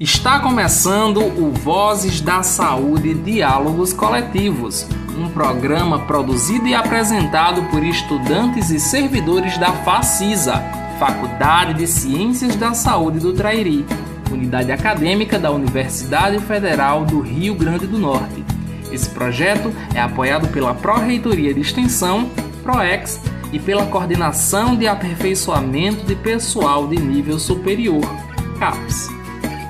Está começando o Vozes da Saúde Diálogos Coletivos, um programa produzido e apresentado por estudantes e servidores da FACISA, Faculdade de Ciências da Saúde do Trairi, unidade acadêmica da Universidade Federal do Rio Grande do Norte. Esse projeto é apoiado pela Pró-Reitoria de Extensão, PROEX, e pela Coordenação de Aperfeiçoamento de Pessoal de Nível Superior, CAPES.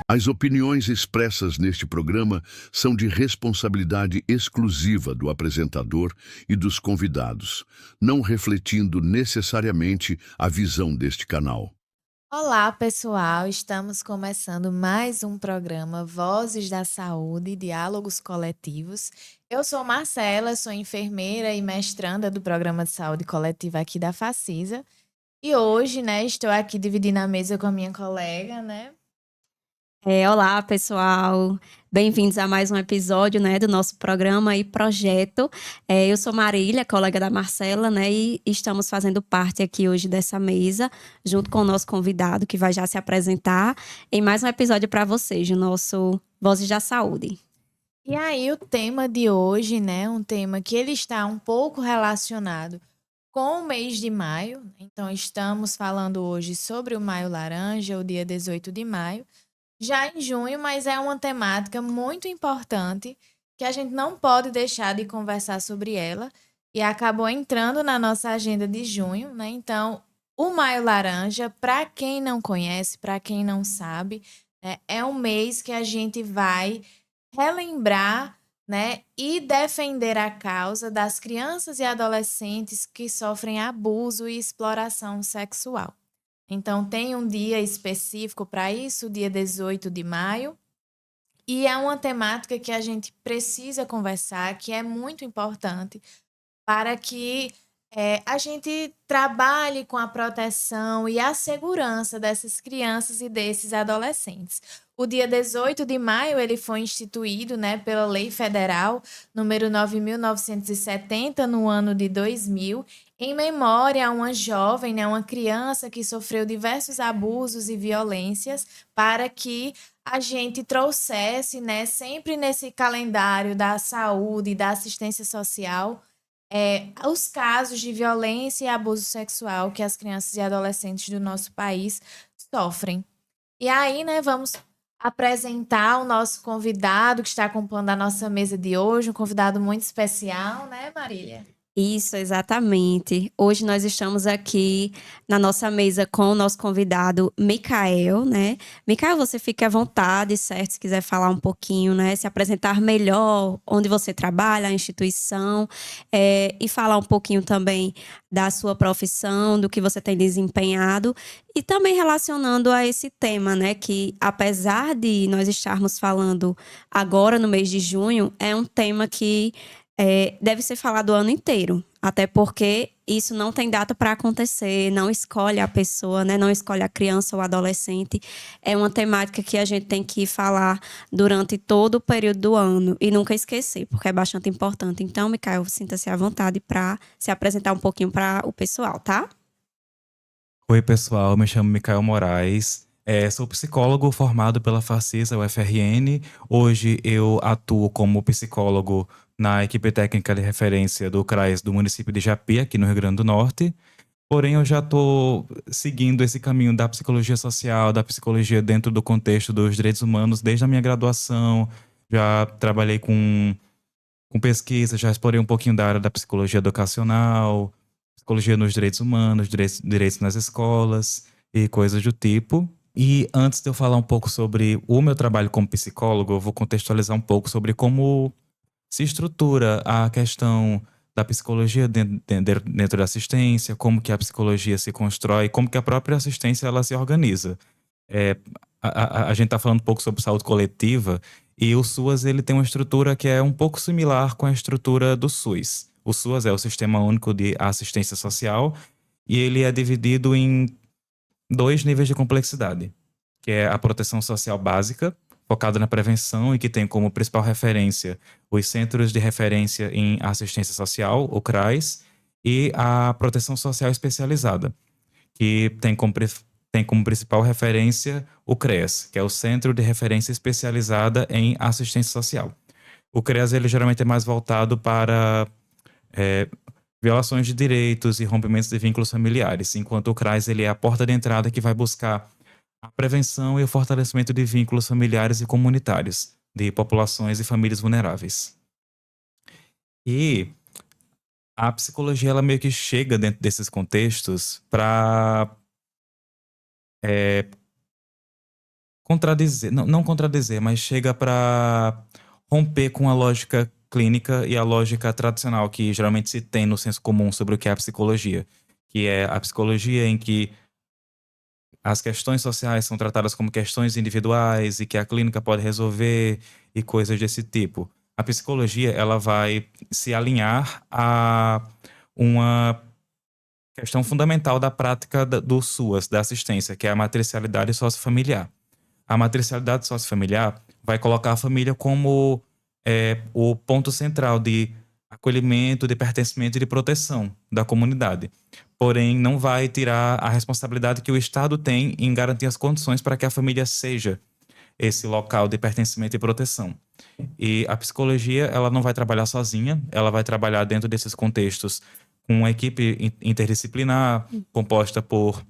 As opiniões expressas neste programa são de responsabilidade exclusiva do apresentador e dos convidados, não refletindo necessariamente a visão deste canal. Olá, pessoal! Estamos começando mais um programa Vozes da Saúde, Diálogos Coletivos. Eu sou Marcela, sou enfermeira e mestranda do Programa de Saúde Coletiva aqui da FACISA. E hoje, estou aqui dividindo a mesa com a minha colega, Olá, pessoal. Bem-vindos a mais um episódio, do nosso programa e projeto. Eu sou Marília, colega da Marcela, e estamos fazendo parte aqui hoje dessa mesa, junto com o nosso convidado, que vai já se apresentar, em mais um episódio para vocês, o nosso Vozes da Saúde. E aí, o tema de hoje, um tema que ele está um pouco relacionado com o mês de maio. Então, estamos falando hoje sobre o Maio Laranja, o dia 18 de maio. Já em junho, mas é uma temática muito importante que a gente não pode deixar de conversar sobre ela e acabou entrando na nossa agenda de junho, Então, o Maio Laranja, para quem não conhece, para quem não sabe, é um mês que a gente vai relembrar, e defender a causa das crianças e adolescentes que sofrem abuso e exploração sexual. Então, tem um dia específico para isso, o dia 18 de maio. E é uma temática que a gente precisa conversar, que é muito importante para que a gente trabalhe com a proteção e a segurança dessas crianças e desses adolescentes. O dia 18 de maio ele foi instituído pela Lei Federal número 9.970, no ano de 2000, em memória a uma jovem, uma criança que sofreu diversos abusos e violências, para que a gente trouxesse, sempre nesse calendário da saúde e da assistência social, os casos de violência e abuso sexual que as crianças e adolescentes do nosso país sofrem. E aí, vamos apresentar o nosso convidado que está acompanhando a nossa mesa de hoje, um convidado muito especial, Marília? Isso, exatamente. Hoje nós estamos aqui na nossa mesa com o nosso convidado, Micael, Micael, você fique à vontade, certo? Se quiser falar um pouquinho, se apresentar melhor, onde você trabalha, a instituição, e falar um pouquinho também da sua profissão, do que você tem desempenhado, e também relacionando a esse tema, que apesar de nós estarmos falando agora no mês de junho, é um tema que deve ser falado o ano inteiro, até porque isso não tem data para acontecer, não escolhe a pessoa, não escolhe a criança ou adolescente. É uma temática que a gente tem que falar durante todo o período do ano e nunca esquecer, porque é bastante importante. Então, Micael, sinta-se à vontade para se apresentar um pouquinho para o pessoal, tá? Oi, pessoal, me chamo Micael Moraes. Sou psicólogo formado pela FACISA UFRN. Hoje eu atuo como psicólogo na equipe técnica de referência do CRAS do município de Japi, aqui no Rio Grande do Norte. Porém, eu já estou seguindo esse caminho da psicologia social, da psicologia dentro do contexto dos direitos humanos desde a minha graduação. Já trabalhei com pesquisa, já explorei um pouquinho da área da psicologia educacional, psicologia nos direitos humanos, direitos nas escolas e coisas do tipo. E antes de eu falar um pouco sobre o meu trabalho como psicólogo, eu vou contextualizar um pouco sobre como se estrutura a questão da psicologia dentro da assistência, como que a psicologia se constrói, como que a própria assistência ela se organiza. A gente está falando um pouco sobre saúde coletiva e o SUAS ele tem uma estrutura que é um pouco similar com a estrutura do SUS. O SUAS é o Sistema Único de Assistência Social e ele é dividido em 2 níveis de complexidade, que é a proteção social básica, focada na prevenção e que tem como principal referência os Centros de Referência em Assistência Social, o CRAS, e a proteção social especializada, que tem como tem como principal referência o CREAS, que é o Centro de Referência Especializada em Assistência Social. O CREAS ele geralmente é mais voltado para violações de direitos e rompimentos de vínculos familiares, enquanto o CRAS ele é a porta de entrada que vai buscar a prevenção e o fortalecimento de vínculos familiares e comunitários de populações e famílias vulneráveis. E a psicologia ela meio que chega dentro desses contextos para contradizer, não contradizer, mas chega para romper com a lógica clínica e a lógica tradicional que geralmente se tem no senso comum sobre o que é a psicologia, que é a psicologia em que as questões sociais são tratadas como questões individuais e que a clínica pode resolver e coisas desse tipo. A psicologia ela vai se alinhar a uma questão fundamental da prática do SUAS, da assistência, que é a matricialidade sociofamiliar. A matricialidade sociofamiliar vai colocar a família como o ponto central de acolhimento, de pertencimento e de proteção da comunidade. Porém, não vai tirar a responsabilidade que o Estado tem em garantir as condições para que a família seja esse local de pertencimento e proteção. E a psicologia, ela não vai trabalhar sozinha, ela vai trabalhar dentro desses contextos com uma equipe interdisciplinar, composta por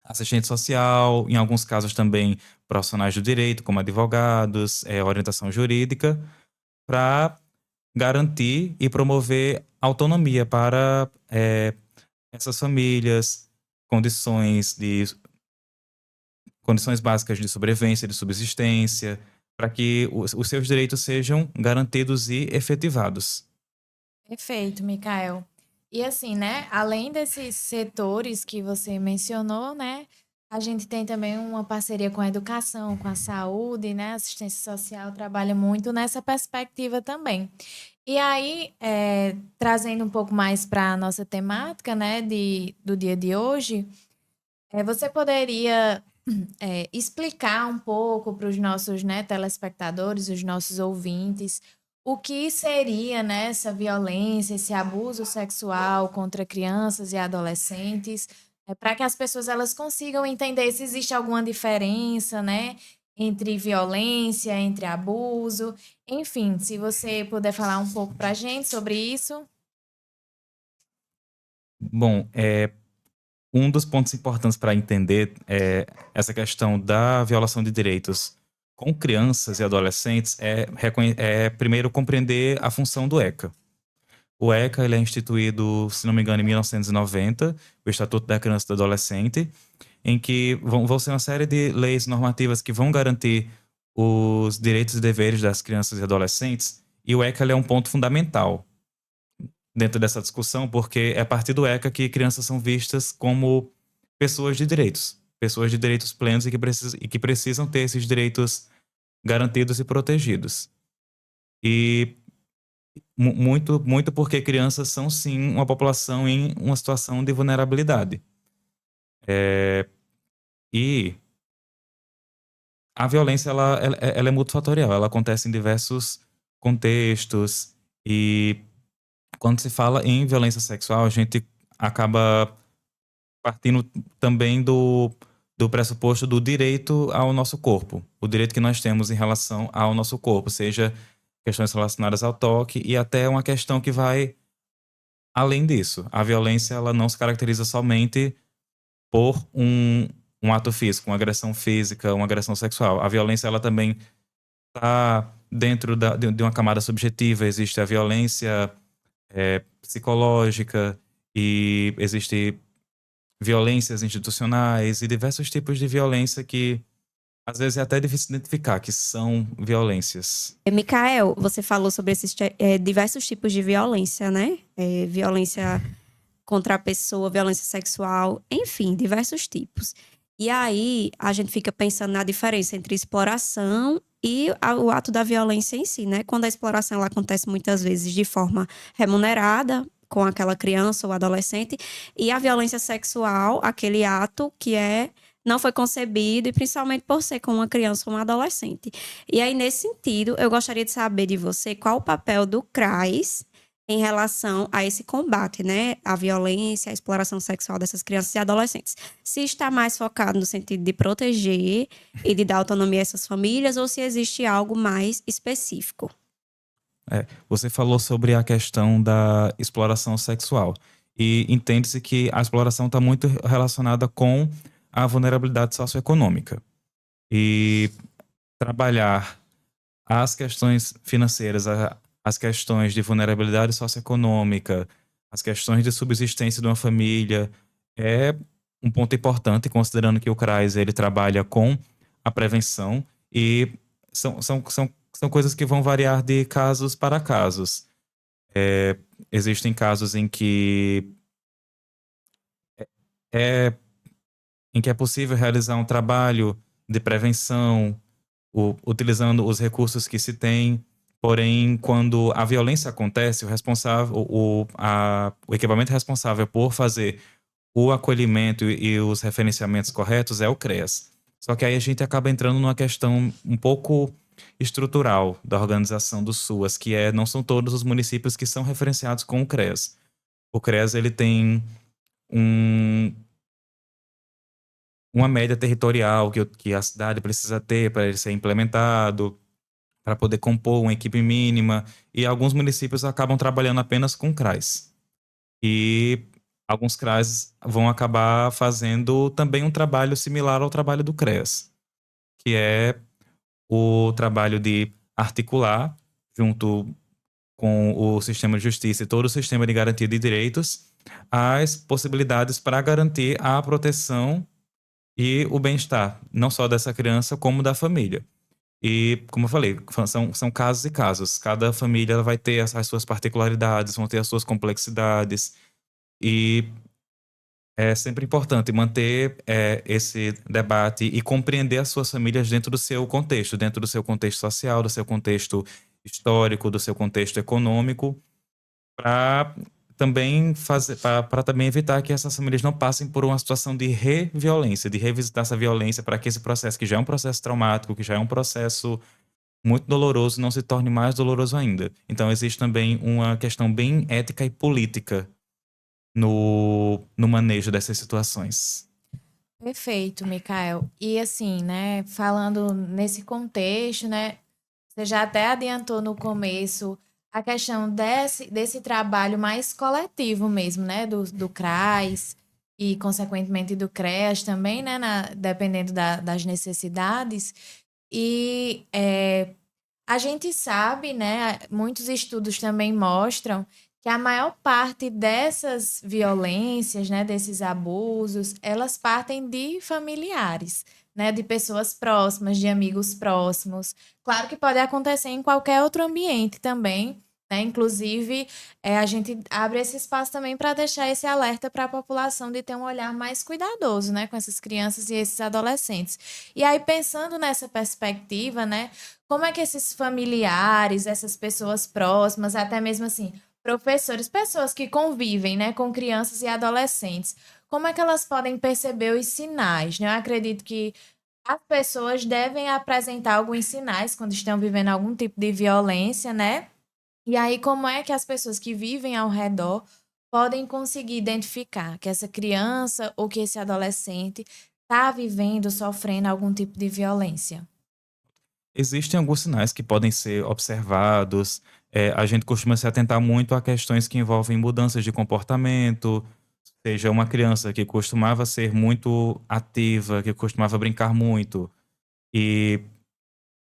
assistente social, em alguns casos também profissionais do direito, como advogados, orientação jurídica, para garantir e promover autonomia para essas famílias, condições básicas de sobrevivência, de subsistência, para que os seus direitos sejam garantidos e efetivados. Perfeito, Mikael. E assim, né, além desses setores que você mencionou, né, a gente tem também uma parceria com a educação, com a saúde, né, a assistência social trabalha muito nessa perspectiva também. E aí, trazendo um pouco mais para a nossa temática, né, do dia de hoje, você poderia explicar um pouco para os nossos, né, telespectadores, os nossos ouvintes, o que seria, né, essa violência, esse abuso sexual contra crianças e adolescentes, para que as pessoas elas consigam entender se existe alguma diferença, né, entre violência, entre abuso, enfim, se você puder falar um pouco para a gente sobre isso. Bom, um dos pontos importantes para entender essa questão da violação de direitos com crianças e adolescentes é primeiro compreender a função do ECA. O ECA ele é instituído, se não me engano, em 1990, o Estatuto da Criança e do Adolescente, em que vão ser uma série de leis normativas que vão garantir os direitos e deveres das crianças e adolescentes, e o ECA ele é um ponto fundamental dentro dessa discussão, porque é a partir do ECA que crianças são vistas como pessoas de direitos plenos e que precisam ter esses direitos garantidos e protegidos. E muito porque crianças são, sim, uma população em uma situação de vulnerabilidade. E a violência ela é multifatorial, ela acontece em diversos contextos e quando se fala em violência sexual, a gente acaba partindo também do pressuposto do direito ao nosso corpo, o direito que nós temos em relação ao nosso corpo, seja questões relacionadas ao toque e até uma questão que vai além disso. A violência ela não se caracteriza somente por um ato físico, uma agressão física, uma agressão sexual. A violência ela também está dentro de uma camada subjetiva. Existe a violência psicológica e existe violências institucionais e diversos tipos de violência que às vezes é até difícil identificar que são violências. Mikael, você falou sobre esses diversos tipos de violência, né? Violência contra a pessoa, violência sexual, enfim, diversos tipos. E aí, a gente fica pensando na diferença entre exploração e o ato da violência em si, né? Quando a exploração ela acontece muitas vezes de forma remunerada, com aquela criança ou adolescente, e a violência sexual, aquele ato que não foi concebido, e principalmente por ser com uma criança ou um adolescente. E aí, nesse sentido, eu gostaria de saber de você qual o papel do CRAS em relação a esse combate, né? A violência, a exploração sexual dessas crianças e adolescentes. Se está mais focado no sentido de proteger e de dar autonomia a essas famílias, ou se existe algo mais específico. Você falou sobre a questão da exploração sexual. E entende-se que a exploração está muito relacionada com a vulnerabilidade socioeconômica. E trabalhar as questões financeiras, as questões de vulnerabilidade socioeconômica, as questões de subsistência de uma família, é um ponto importante, considerando que o CRAS ele trabalha com a prevenção e são coisas que vão variar de casos para casos. Existem casos é, em que é possível realizar um trabalho de prevenção, utilizando os recursos que se tem. Porém, quando a violência acontece, o equipamento responsável por fazer o acolhimento e os referenciamentos corretos é o CREAS. Só que aí a gente acaba entrando numa questão um pouco estrutural da organização do SUAS, que não são todos os municípios que são referenciados com o CREAS. O CREAS ele tem uma média territorial que a cidade precisa ter para ele ser implementado, para poder compor uma equipe mínima, e alguns municípios acabam trabalhando apenas com CRAs. E alguns CRAs vão acabar fazendo também um trabalho similar ao trabalho do CREAS, que é o trabalho de articular, junto com o sistema de justiça e todo o sistema de garantia de direitos, as possibilidades para garantir a proteção e o bem-estar, não só dessa criança, como da família. E, como eu falei, são casos e casos. Cada família vai ter as suas particularidades, vão ter as suas complexidades. E é sempre importante manter esse debate e compreender as suas famílias dentro do seu contexto social, do seu contexto histórico, do seu contexto econômico, para também também evitar que essas famílias não passem por uma situação de reviolência, de revisitar essa violência, para que esse processo, que já é um processo traumático, que já é um processo muito doloroso, não se torne mais doloroso ainda. Então existe também uma questão bem ética e política no manejo dessas situações. Perfeito, Mikael. E assim, né, falando nesse contexto, né, você já até adiantou no começo a questão desse trabalho mais coletivo mesmo, né, do CRAS e, consequentemente, do CREAS também, né, dependendo das necessidades. E a gente sabe, né, muitos estudos também mostram que a maior parte dessas violências, né, desses abusos, elas partem de familiares, né, de pessoas próximas, de amigos próximos. Claro que pode acontecer em qualquer outro ambiente também, né? Inclusive, a gente abre esse espaço também para deixar esse alerta para a população de ter um olhar mais cuidadoso, né, com essas crianças e esses adolescentes. E aí, pensando nessa perspectiva, né, como é que esses familiares, essas pessoas próximas, até mesmo assim, professores, pessoas que convivem, né, com crianças e adolescentes, como é que elas podem perceber os sinais, né? Eu acredito que as pessoas devem apresentar alguns sinais quando estão vivendo algum tipo de violência, né? E aí, como é que as pessoas que vivem ao redor podem conseguir identificar que essa criança ou que esse adolescente está vivendo, sofrendo algum tipo de violência? Existem alguns sinais que podem ser observados. A gente costuma se atentar muito a questões que envolvem mudanças de comportamento, seja uma criança que costumava ser muito ativa, que costumava brincar muito, e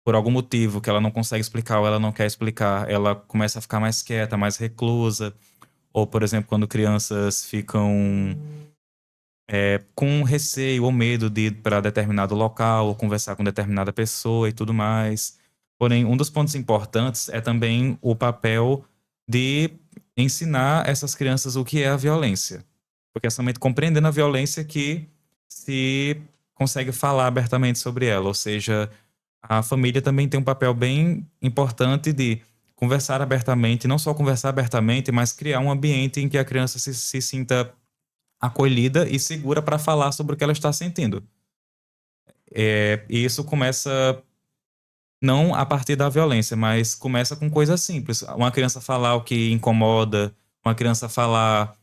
por algum motivo que ela não consegue explicar ou ela não quer explicar, ela começa a ficar mais quieta, mais reclusa. Ou, por exemplo, quando crianças ficam com receio ou medo de ir para determinado local ou conversar com determinada pessoa e tudo mais. Porém, um dos pontos importantes é também o papel de ensinar essas crianças o que é a violência. Porque é somente compreendendo a violência que se consegue falar abertamente sobre ela. Ou seja, a família também tem um papel bem importante de conversar abertamente, não só conversar abertamente, mas criar um ambiente em que a criança se sinta acolhida e segura para falar sobre o que ela está sentindo. E isso começa não a partir da violência, mas começa com coisas simples. Uma criança falar o que incomoda, uma criança falar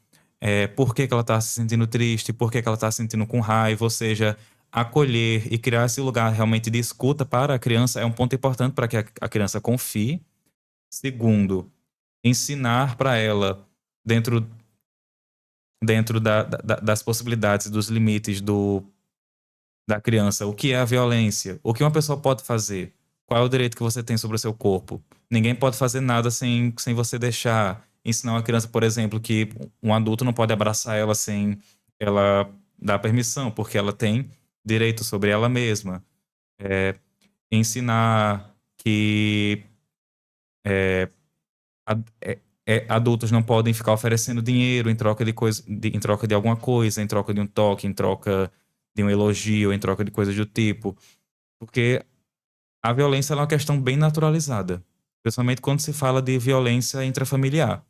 por que que ela está se sentindo triste, por que que ela está se sentindo com raiva, ou seja, acolher e criar esse lugar realmente de escuta para a criança é um ponto importante para que a criança confie. Segundo, ensinar para ela, dentro das possibilidades, dos limites da criança, o que é a violência, o que uma pessoa pode fazer, qual é o direito que você tem sobre o seu corpo. Ninguém pode fazer nada sem você deixar. Ensinar uma criança, por exemplo, que um adulto não pode abraçar ela sem ela dar permissão, porque ela tem direito sobre ela mesma. Ensinar que adultos não podem ficar oferecendo dinheiro em troca de coisa, em troca de alguma coisa, em troca de um toque, em troca de um elogio, em troca de coisas do tipo. Porque a violência ela é uma questão bem naturalizada, principalmente quando se fala de violência intrafamiliar,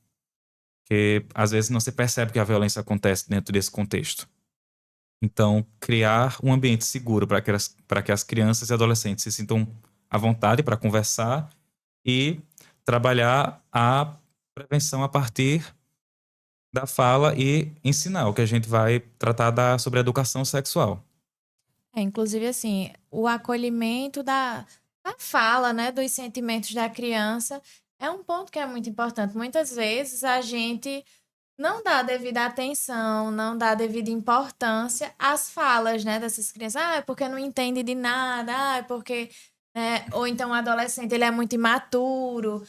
que às vezes não se percebe que a violência acontece dentro desse contexto. Então, criar um ambiente seguro para que as crianças e adolescentes se sintam à vontade para conversar e trabalhar a prevenção a partir da fala e ensinar o que a gente vai tratar sobre a educação sexual. Inclusive, assim, o acolhimento da fala, né, dos sentimentos da criança é um ponto que é muito importante. Muitas vezes a gente não dá a devida atenção, não dá a devida importância às falas, né, dessas crianças. É porque não entende de nada, é porque... né, ou então o adolescente, ele é muito imaturo,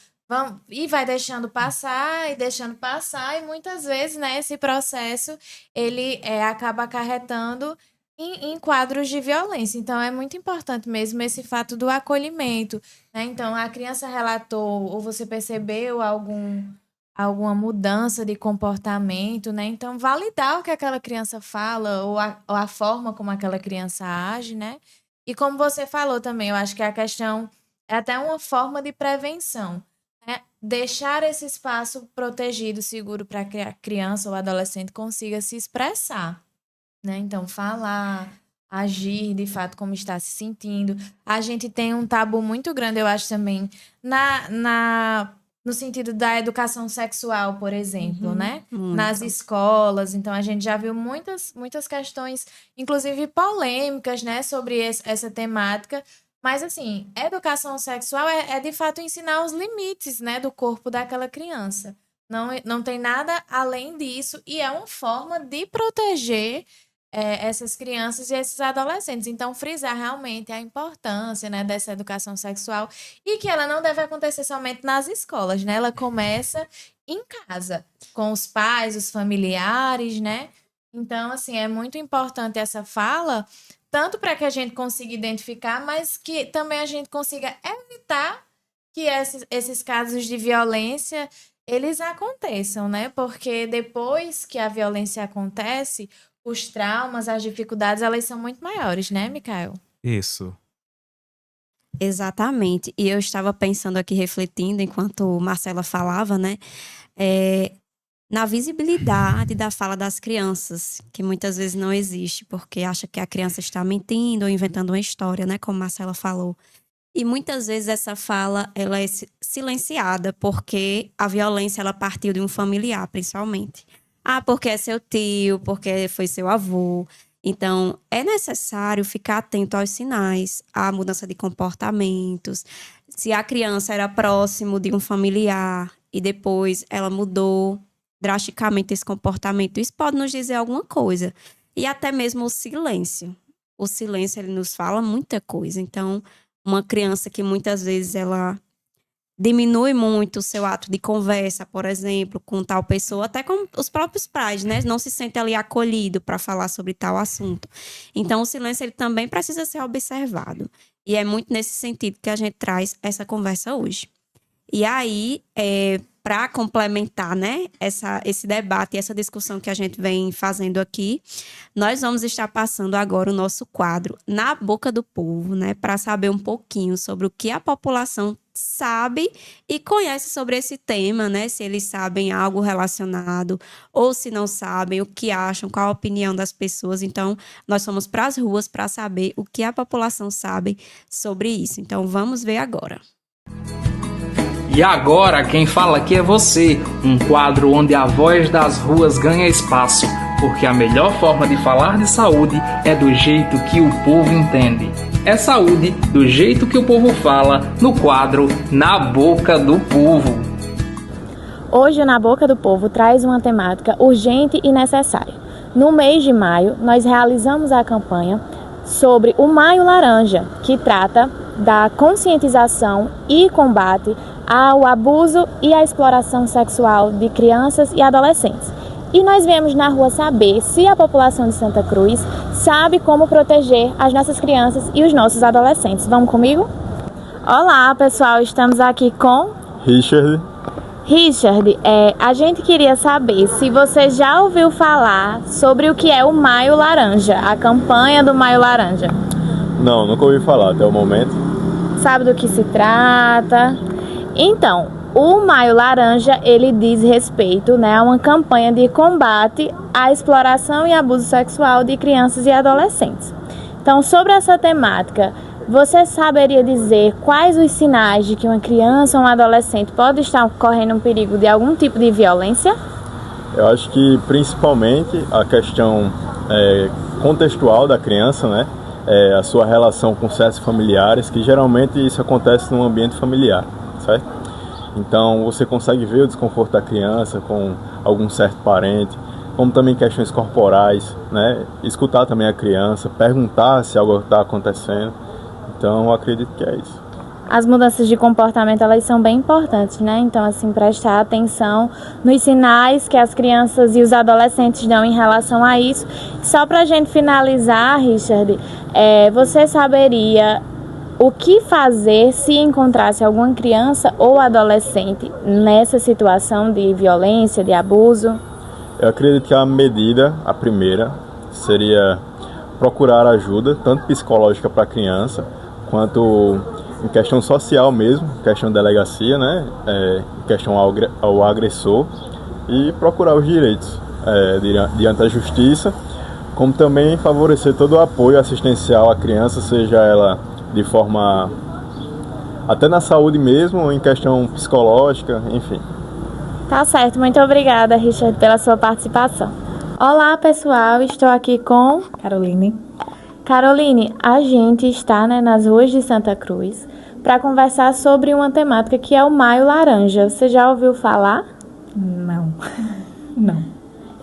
e vai deixando passar, e muitas vezes, né, esse processo, ele acaba acarretando em quadros de violência. Então, é muito importante mesmo esse fato do acolhimento, né? Então, a criança relatou ou você percebeu alguma mudança de comportamento, né? Então, validar o que aquela criança fala ou a forma como aquela criança age, né? E como você falou também, eu acho que a questão é até uma forma de prevenção, né? Deixar esse espaço protegido, seguro para que a criança ou adolescente consiga se expressar, né? Então, falar, agir de fato como está se sentindo. A gente tem um tabu muito grande, eu acho também, no sentido da educação sexual, por exemplo, né? Muito. Nas escolas. Então, a gente já viu muitas questões, inclusive polêmicas, né, sobre essa temática. Mas, assim, educação sexual é de fato ensinar os limites, né, do corpo daquela criança. Não tem nada além disso e é uma forma de proteger essas crianças e esses adolescentes. Então, frisar realmente a importância, né, dessa educação sexual e que ela não deve acontecer somente nas escolas, né? Ela começa em casa, com os pais, os familiares, né? Então, assim, é muito importante essa fala, tanto para que a gente consiga identificar, mas que também a gente consiga evitar que esses casos de violência eles aconteçam, né? Porque depois que a violência acontece, os traumas, as dificuldades, elas são muito maiores, né, Mikael? Isso. Exatamente. E eu estava pensando aqui, refletindo, enquanto Marcela falava, né? Na visibilidade da fala das crianças, que muitas vezes não existe, porque acha que a criança está mentindo ou inventando uma história, né? Como Marcela falou. E muitas vezes essa fala, ela é silenciada, porque a violência, ela partiu de um familiar, principalmente. Porque é seu tio, porque foi seu avô. Então, é necessário ficar atento aos sinais, à mudança de comportamentos. Se a criança era próximo de um familiar e depois ela mudou drasticamente esse comportamento, isso pode nos dizer alguma coisa. E até mesmo o silêncio. O silêncio, ele nos fala muita coisa. Então, uma criança que muitas vezes ela diminui muito o seu ato de conversa, por exemplo, com tal pessoa, até com os próprios pais, né? Não se sente ali acolhido para falar sobre tal assunto. Então, o silêncio ele também precisa ser observado. E é muito nesse sentido que a gente traz essa conversa hoje. E aí, para complementar, né, esse debate e essa discussão que a gente vem fazendo aqui, nós vamos estar passando agora o nosso quadro Na Boca do Povo, né, para saber um pouquinho sobre o que a população sabe e conhece sobre esse tema, né? Se eles sabem algo relacionado ou se não sabem, o que acham, qual a opinião das pessoas. Então, nós fomos para as ruas para saber o que a população sabe sobre isso. Então, vamos ver agora. E agora quem fala aqui é você, um quadro onde a voz das ruas ganha espaço, porque a melhor forma de falar de saúde é do jeito que o povo entende. É saúde do jeito que o povo fala, no quadro Na Boca do Povo. Hoje, Na Boca do Povo traz uma temática urgente e necessária. No mês de maio, nós realizamos a campanha sobre o Maio Laranja, que trata da conscientização e combate ao abuso e à exploração sexual de crianças e adolescentes. E nós viemos na rua saber se a população de Santa Cruz sabe como proteger as nossas crianças e os nossos adolescentes. Vamos comigo? Olá, pessoal, estamos aqui com Richard. Richard, a gente queria saber se você já ouviu falar sobre o que é o Maio Laranja, a campanha do Maio Laranja. Não, nunca ouvi falar até o momento. Sabe do que se trata? Então, o Maio Laranja, ele diz respeito, né, a uma campanha de combate à exploração e abuso sexual de crianças e adolescentes. Então, sobre essa temática, você saberia dizer quais os sinais de que uma criança ou um adolescente pode estar correndo um perigo de algum tipo de violência? Eu acho que principalmente a questão contextual da criança, né? A sua relação com certos familiares, que geralmente isso acontece no ambiente familiar, certo? Então você consegue ver o desconforto da criança com algum certo parente, como também questões corporais, né? Escutar também a criança, perguntar se algo está acontecendo. Então eu acredito que é isso. As mudanças de comportamento, elas são bem importantes, né? Então, assim, prestar atenção nos sinais que as crianças e os adolescentes dão em relação a isso. Só para a gente finalizar, Richard, você saberia o que fazer se encontrasse alguma criança ou adolescente nessa situação de violência, de abuso? Eu acredito que a primeira, seria procurar ajuda, tanto psicológica para a criança, quanto em questão social mesmo, questão de delegacia, né? Em questão ao agressor, e procurar os direitos diante da justiça, como também favorecer todo o apoio assistencial à criança, seja ela de forma até na saúde mesmo, ou em questão psicológica, enfim. Tá certo, muito obrigada, Richard, pela sua participação. Olá, pessoal, estou aqui com Caroline. Caroline, a gente está, nas ruas de Santa Cruz para conversar sobre uma temática que é o Maio Laranja. Você já ouviu falar? Não. Não.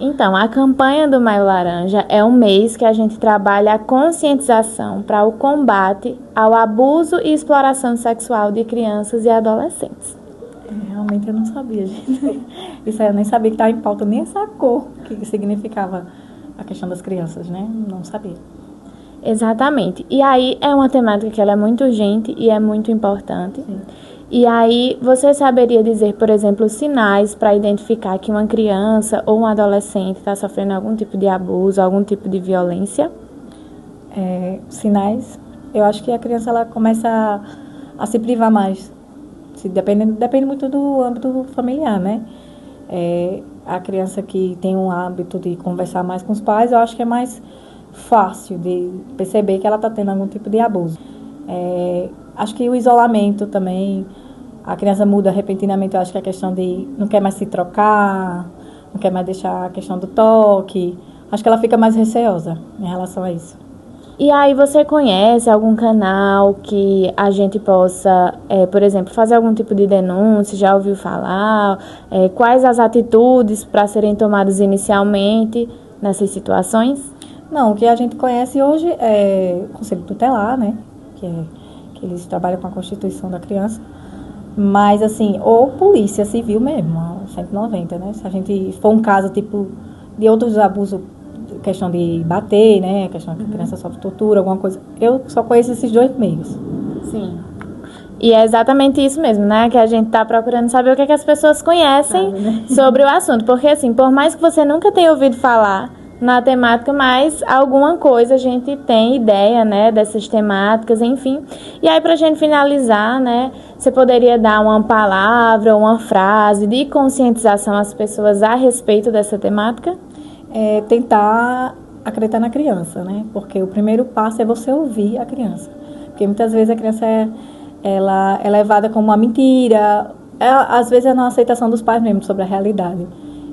Então, a campanha do Maio Laranja é um mês que a gente trabalha a conscientização para o combate ao abuso e exploração sexual de crianças e adolescentes. Realmente eu não sabia, gente. Isso aí eu nem sabia que estava em pauta, nem essa cor que significava a questão das crianças, né? Não sabia. Exatamente. E aí é uma temática que ela é muito urgente e é muito importante. Sim. E aí você saberia dizer, por exemplo, sinais para identificar que uma criança ou um adolescente está sofrendo algum tipo de abuso, algum tipo de violência? Sinais, eu acho que a criança ela começa a se privar mais. Depende muito do âmbito familiar, né? A criança que tem um hábito de conversar mais com os pais, eu acho que é mais fácil de perceber que ela está tendo algum tipo de abuso. Acho que o isolamento também, a criança muda repentinamente, eu acho que a questão de não quer mais se trocar, não quer mais deixar a questão do toque, acho que ela fica mais receosa em relação a isso. E aí você conhece algum canal que a gente possa, por exemplo, fazer algum tipo de denúncia, já ouviu falar? Quais as atitudes para serem tomadas inicialmente nessas situações? Não, o que a gente conhece hoje é o Conselho Tutelar, né? Que eles trabalham com a Constituição da Criança. Mas, assim, ou Polícia Civil mesmo, a 190, né? Se a gente for um caso, tipo, de outros abusos, questão de bater, né? Questão que a criança sofre tortura, alguma coisa. Eu só conheço esses dois meios. Sim. E é exatamente isso mesmo, né? Que a gente tá procurando saber o que as pessoas conhecem sobre o assunto. Porque, assim, por mais que você nunca tenha ouvido falar na temática, mas alguma coisa a gente tem ideia, né, dessas temáticas, enfim. E aí, para a gente finalizar, né, você poderia dar uma palavra, uma frase de conscientização às pessoas a respeito dessa temática? Tentar acreditar na criança, né? Porque o primeiro passo é você ouvir a criança. Porque muitas vezes a criança ela é levada como uma mentira, às vezes é na aceitação dos pais mesmo sobre a realidade.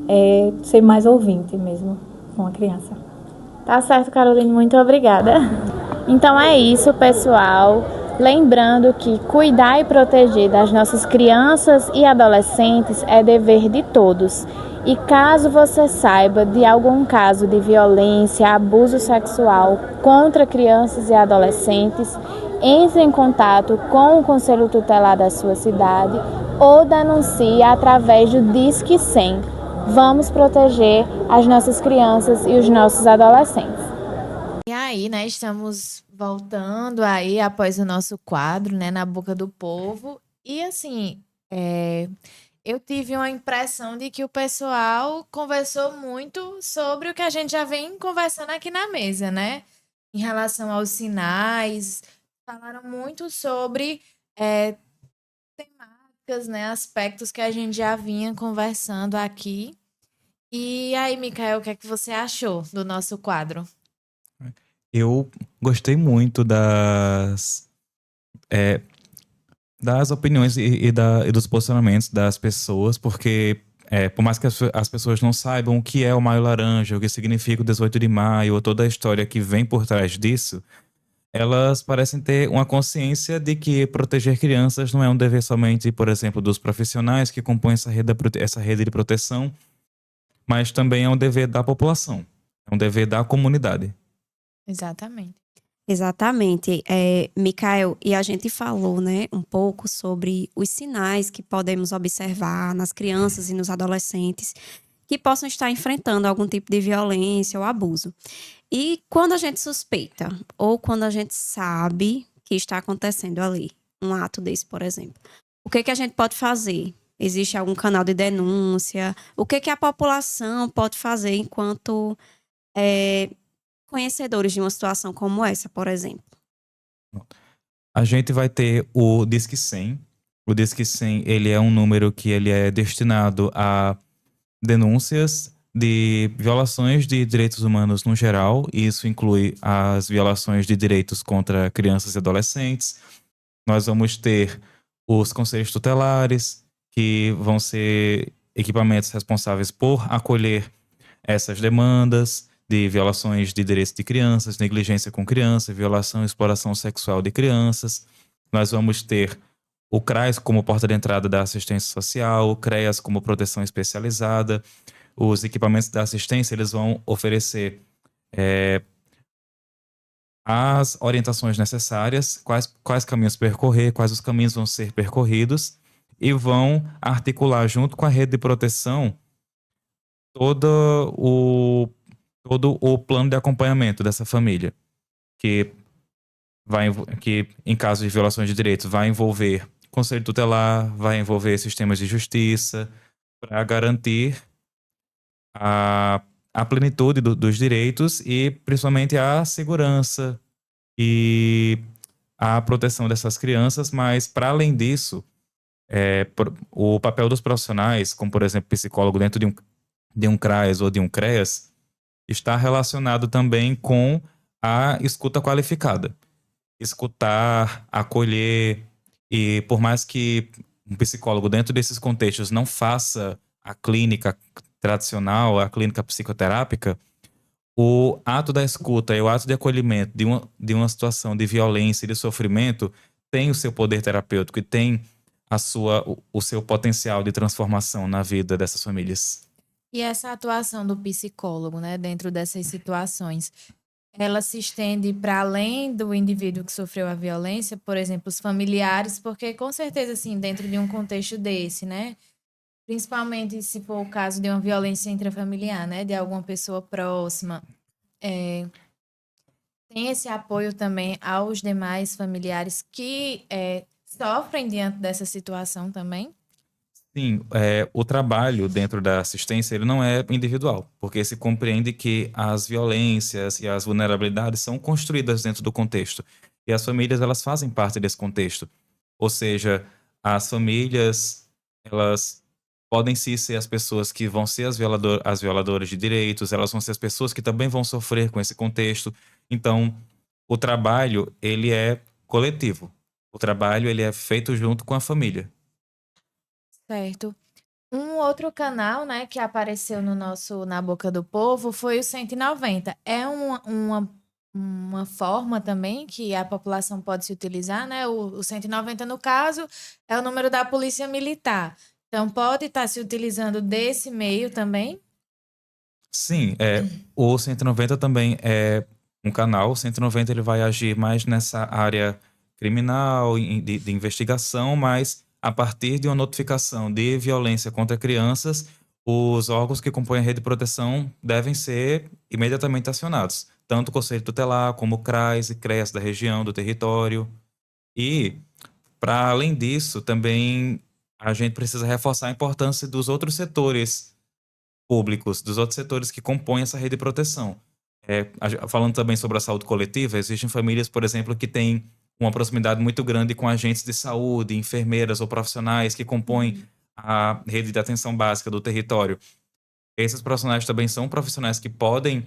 É ser mais ouvinte mesmo com a criança. Tá certo, Caroline, muito obrigada. Então é isso, pessoal. Lembrando que cuidar e proteger das nossas crianças e adolescentes é dever de todos. E caso você saiba de algum caso de violência, abuso sexual contra crianças e adolescentes, entre em contato com o Conselho Tutelar da sua cidade ou denuncie através do Disque 100. Vamos proteger as nossas crianças e os nossos adolescentes. E aí, né, estamos voltando aí após o nosso quadro, né, na boca do povo. E assim, eu tive uma impressão de que o pessoal conversou muito sobre o que a gente já vem conversando aqui na mesa, né? Em relação aos sinais, falaram muito sobre temáticas, né, aspectos que a gente já vinha conversando aqui. E aí, Micael, o que é que você achou do nosso quadro? Eu gostei muito das opiniões e dos posicionamentos das pessoas, porque por mais que as pessoas não saibam o que é o Maio Laranja, o que significa o 18 de maio, ou toda a história que vem por trás disso, elas parecem ter uma consciência de que proteger crianças não é um dever somente, por exemplo, dos profissionais que compõem essa rede de proteção, mas também é um dever da população, é um dever da comunidade. Exatamente. Exatamente, Mikael, e a gente falou, né, um pouco sobre os sinais que podemos observar nas crianças e nos adolescentes que possam estar enfrentando algum tipo de violência ou abuso. E quando a gente suspeita, ou quando a gente sabe que está acontecendo ali, um ato desse, por exemplo, o que a gente pode fazer? Existe algum canal de denúncia? O que a população pode fazer enquanto conhecedores de uma situação como essa, por exemplo? A gente vai ter o Disque 100. O Disque 100, ele é um número que ele é destinado a denúncias de violações de direitos humanos no geral, e isso inclui as violações de direitos contra crianças e adolescentes. Nós vamos ter os conselhos tutelares, que vão ser equipamentos responsáveis por acolher essas demandas de violações de direitos de crianças, negligência com crianças, violação e exploração sexual de crianças. Nós vamos ter o CRAS como porta de entrada da assistência social, o CREAS como proteção especializada. Os equipamentos da assistência, eles vão oferecer as orientações necessárias, quais caminhos percorrer, quais os caminhos vão ser percorridos, e vão articular junto com a rede de proteção todo o plano de acompanhamento dessa família, que em caso de violações de direitos vai envolver conselho tutelar, vai envolver sistemas de justiça, para garantir a plenitude dos direitos e principalmente a segurança e a proteção dessas crianças, mas para além disso, o papel dos profissionais, como por exemplo psicólogo dentro de um CRAS ou de um CREAS, está relacionado também com a escuta qualificada. Escutar, acolher, e por mais que um psicólogo dentro desses contextos não faça a clínica tradicional, a clínica psicoterápica, o ato da escuta e o ato de acolhimento de uma situação de violência e de sofrimento tem o seu poder terapêutico e tem o seu potencial de transformação na vida dessas famílias. E essa atuação do psicólogo, né, dentro dessas situações, ela se estende para além do indivíduo que sofreu a violência, por exemplo, os familiares, porque com certeza, assim, dentro de um contexto desse, né, principalmente se for o caso de uma violência intrafamiliar, né, de alguma pessoa próxima, tem esse apoio também aos demais familiares que sofrem diante dessa situação também? Sim, o trabalho dentro da assistência ele não é individual, porque se compreende que as violências e as vulnerabilidades são construídas dentro do contexto. E as famílias, elas fazem parte desse contexto. Ou seja, as famílias, elas podem sim ser as pessoas que vão ser as violadoras de direitos, elas vão ser as pessoas que também vão sofrer com esse contexto. Então, o trabalho, ele é coletivo. O trabalho, ele é feito junto com a família. Certo. Um outro canal, né, que apareceu no nosso Na Boca do Povo foi o 190. É uma forma também que a população pode se utilizar, né? O 190, no caso, é o número da Polícia Militar. Então, pode estar se utilizando desse meio também? Sim, o 190 também é um canal. O 190 ele vai agir mais nessa área criminal, de investigação, mas a partir de uma notificação de violência contra crianças, os órgãos que compõem a rede de proteção devem ser imediatamente acionados. Tanto o Conselho Tutelar, como o CRAS e CREAS da região, do território. E, para além disso, também a gente precisa reforçar a importância dos outros setores públicos, dos outros setores que compõem essa rede de proteção. Falando também sobre a saúde coletiva, existem famílias, por exemplo, que têm uma proximidade muito grande com agentes de saúde, enfermeiras ou profissionais que compõem a rede de atenção básica do território. Esses profissionais também são profissionais que podem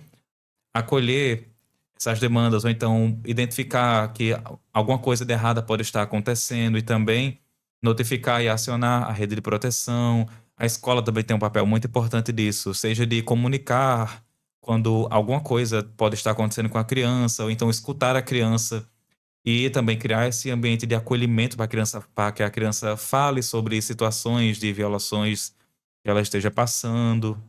acolher essas demandas ou então identificar que alguma coisa de errada pode estar acontecendo e também notificar e acionar a rede de proteção. A escola também tem um papel muito importante disso, seja de comunicar quando alguma coisa pode estar acontecendo com a criança, ou então escutar a criança e também criar esse ambiente de acolhimento para a criança, para que a criança fale sobre situações de violações que ela esteja passando.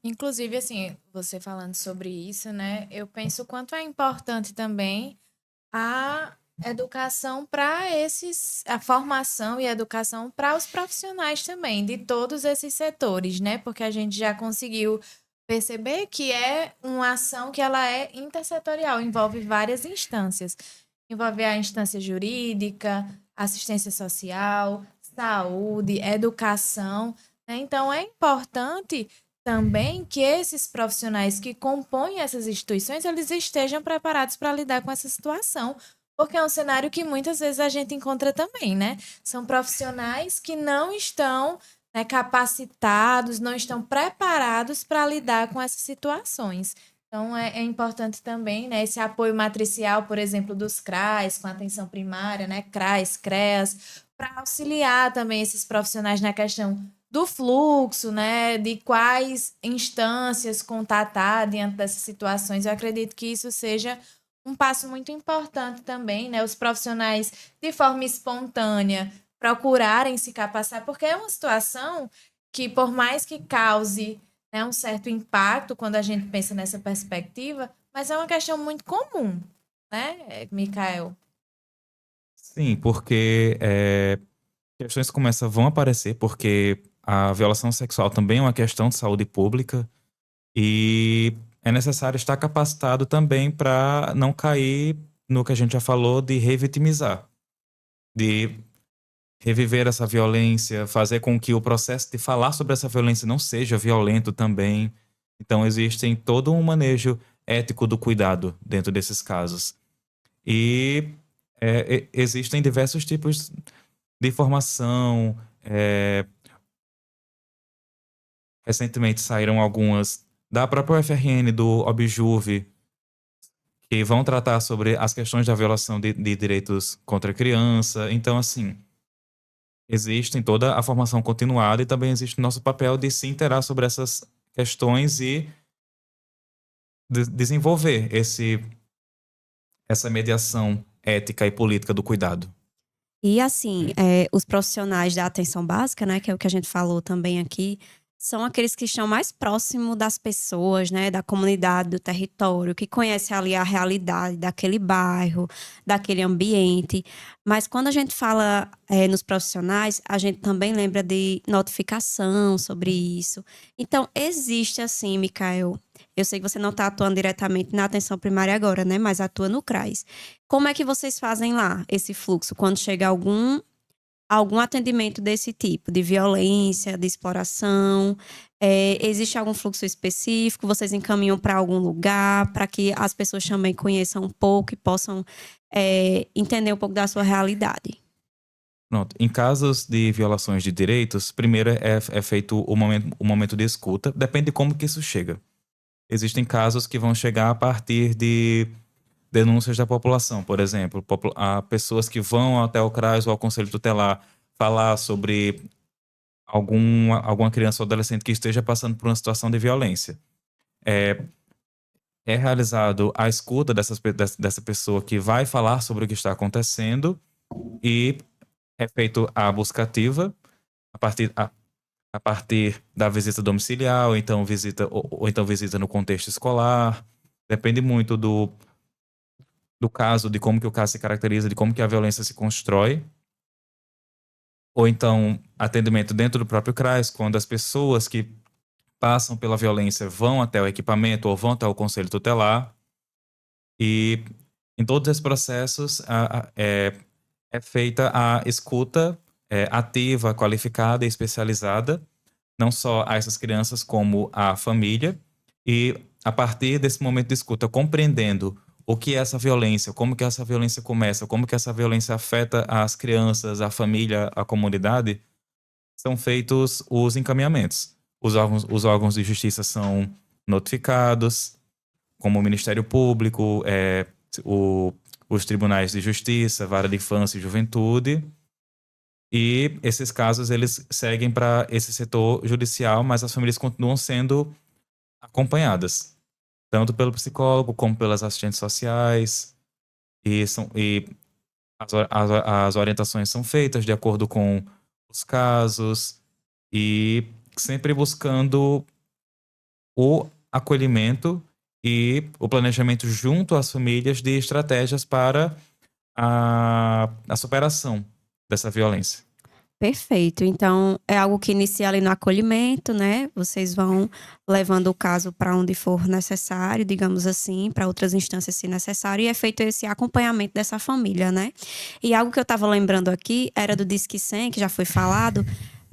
Inclusive, assim, você falando sobre isso, né? Eu penso o quanto é importante também a educação para a formação e a educação para os profissionais também, de todos esses setores, né? Porque a gente já conseguiu perceber que é uma ação que ela é intersetorial, envolve várias instâncias. Envolve a instância jurídica, assistência social, saúde, educação, né? Então, é importante também que esses profissionais que compõem essas instituições, eles estejam preparados para lidar com essa situação, porque é um cenário que muitas vezes a gente encontra também, né? São profissionais que não estão, né, capacitados, não estão preparados para lidar com essas situações. Então, é importante também, né, esse apoio matricial, por exemplo, dos CRAs, com atenção primária, né, CRAs, CREAS, para auxiliar também esses profissionais na questão do fluxo, né, de quais instâncias contatar diante dessas situações. Eu acredito que isso seja um passo muito importante também, né, os profissionais, de forma espontânea, procurarem se capacitar, porque é uma situação que, por mais que cause, né, um certo impacto quando a gente pensa nessa perspectiva, mas é uma questão muito comum, né, Micael? Sim, porque questões como essa vão aparecer, porque a violação sexual também é uma questão de saúde pública e é necessário estar capacitado também para não cair no que a gente já falou de revitimizar, de reviver essa violência, fazer com que o processo de falar sobre essa violência não seja violento também. Então, existe todo um manejo ético do cuidado dentro desses casos. E existem diversos tipos de formação. Recentemente saíram algumas da própria UFRN, do Objuve, que vão tratar sobre as questões da violação de direitos contra a criança. Então, assim, existe toda a formação continuada e também existe o nosso papel de se interar sobre essas questões e desenvolver essa mediação ética e política do cuidado. E assim, os profissionais da atenção básica, né, que é o que a gente falou também aqui, são aqueles que estão mais próximos das pessoas, né, da comunidade, do território, que conhecem ali a realidade daquele bairro, daquele ambiente. Mas quando a gente fala nos profissionais, a gente também lembra de notificação sobre isso. Então, existe assim, Micael, eu sei que você não está atuando diretamente na atenção primária agora, né, mas atua no CRAS. Como é que vocês fazem lá esse fluxo? Quando chega algum atendimento desse tipo, de violência, de exploração? Existe algum fluxo específico? Vocês encaminham para algum lugar para que as pessoas também conheçam um pouco e possam entender um pouco da sua realidade? Pronto. Em casos de violações de direitos, primeiro é feito o momento de escuta. Depende de como que isso chega. Existem casos que vão chegar a partir de denúncias da população, por exemplo. Há pessoas que vão até o CRAS ou ao Conselho Tutelar falar sobre alguma criança ou adolescente que esteja passando por uma situação de violência. É realizado a escuta dessa pessoa que vai falar sobre o que está acontecendo e é feito a busca ativa a partir da visita domiciliar, ou então visita no contexto escolar. Depende muito do caso, de como que o caso se caracteriza, de como que a violência se constrói. Ou então, atendimento dentro do próprio CRAS, quando as pessoas que passam pela violência vão até o equipamento ou vão até o conselho tutelar. E em todos esses processos é feita a escuta ativa, qualificada e especializada, não só a essas crianças como a família. E a partir desse momento de escuta, compreendendo o que é essa violência, como que essa violência começa, como que essa violência afeta as crianças, a família, a comunidade, são feitos os encaminhamentos. Os órgãos de justiça são notificados, como o Ministério Público, os tribunais de justiça, vara de infância e juventude. E esses casos, eles seguem para esse setor judicial, mas as famílias continuam sendo acompanhadas, tanto pelo psicólogo como pelas assistentes sociais. E as orientações são feitas de acordo com os casos e sempre buscando o acolhimento e o planejamento junto às famílias de estratégias para a superação dessa violência. Perfeito. Então, é algo que inicia ali no acolhimento, né? Vocês vão levando o caso para onde for necessário, digamos assim, para outras instâncias se necessário, e é feito esse acompanhamento dessa família, né? E algo que eu estava lembrando aqui era do Disque 100, que já foi falado,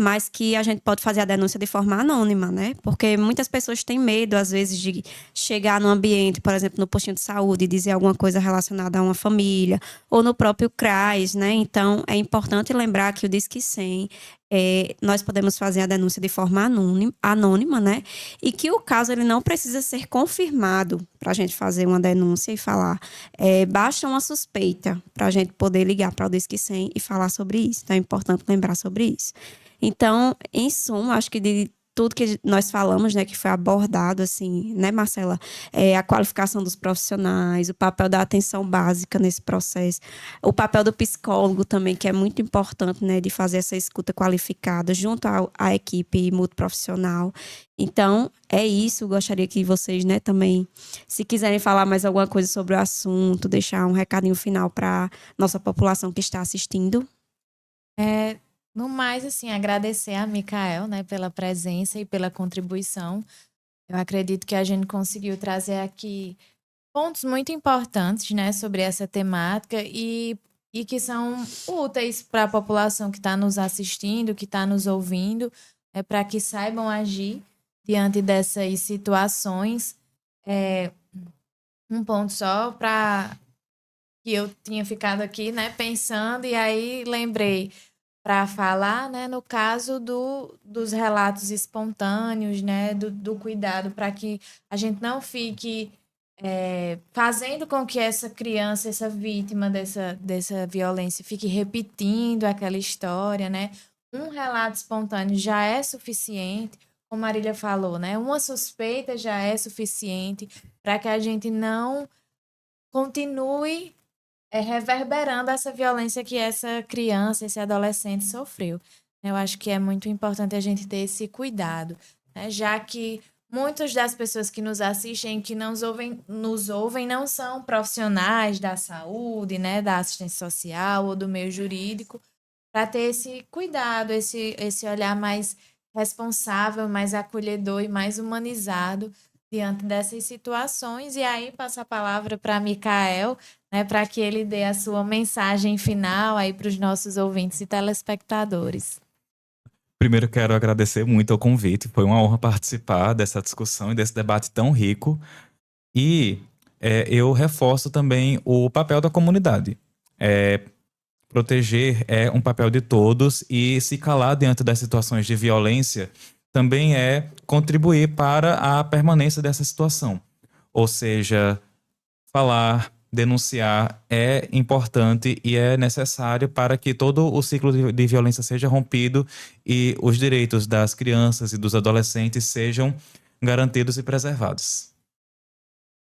mas que a gente pode fazer a denúncia de forma anônima, né? Porque muitas pessoas têm medo, às vezes, de chegar no ambiente, por exemplo, no postinho de saúde, e dizer alguma coisa relacionada a uma família, ou no próprio CRAS, né? Então, é importante lembrar que o Disque 100, nós podemos fazer a denúncia de forma anônima, né? E que o caso ele não precisa ser confirmado para a gente fazer uma denúncia e falar. Basta uma suspeita para a gente poder ligar para o Disque 100 e falar sobre isso. Então, é importante lembrar sobre isso. Então, em suma, acho que de tudo que nós falamos, né, que foi abordado, assim, né, Marcela? A qualificação dos profissionais, o papel da atenção básica nesse processo, o papel do psicólogo também, que é muito importante, né, de fazer essa escuta qualificada junto à equipe multiprofissional. Então, é isso. Gostaria que vocês, né, também, se quiserem falar mais alguma coisa sobre o assunto, deixar um recadinho final para nossa população que está assistindo. No mais, assim, agradecer a Micael, né, pela presença e pela contribuição. Eu acredito que a gente conseguiu trazer aqui pontos muito importantes, né, sobre essa temática e que são úteis para a população que está nos assistindo, que está nos ouvindo, para que saibam agir diante dessas situações. Um ponto só para que eu tinha ficado aqui, né, pensando, e aí lembrei para falar, né, no caso dos relatos espontâneos, né, do cuidado, para que a gente não fique fazendo com que essa criança, essa vítima dessa violência, fique repetindo aquela história, né? Um relato espontâneo já é suficiente, como a Marília falou, né? Uma suspeita já é suficiente para que a gente não continue reverberando essa violência que essa criança, esse adolescente sofreu. Eu acho que é muito importante a gente ter esse cuidado, né? Já que muitas das pessoas que nos assistem, que nos ouvem, não são profissionais da saúde, né, da assistência social ou do meio jurídico, para ter esse cuidado, esse olhar mais responsável, mais acolhedor e mais humanizado diante dessas situações. E aí passo a palavra para Micael, né, para que ele dê a sua mensagem final aí para os nossos ouvintes e telespectadores. Primeiro, quero agradecer muito ao convite. Foi uma honra participar dessa discussão e desse debate tão rico. E eu reforço também o papel da comunidade. Proteger é um papel de todos e se calar diante das situações de violência também é contribuir para a permanência dessa situação. Ou seja, falar, denunciar é importante e é necessário para que todo o ciclo de violência seja rompido e os direitos das crianças e dos adolescentes sejam garantidos e preservados.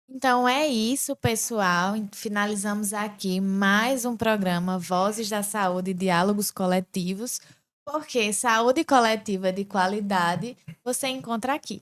Então é isso, pessoal. Finalizamos aqui mais um programa Vozes da Saúde e Diálogos Coletivos, porque saúde coletiva de qualidade você encontra aqui.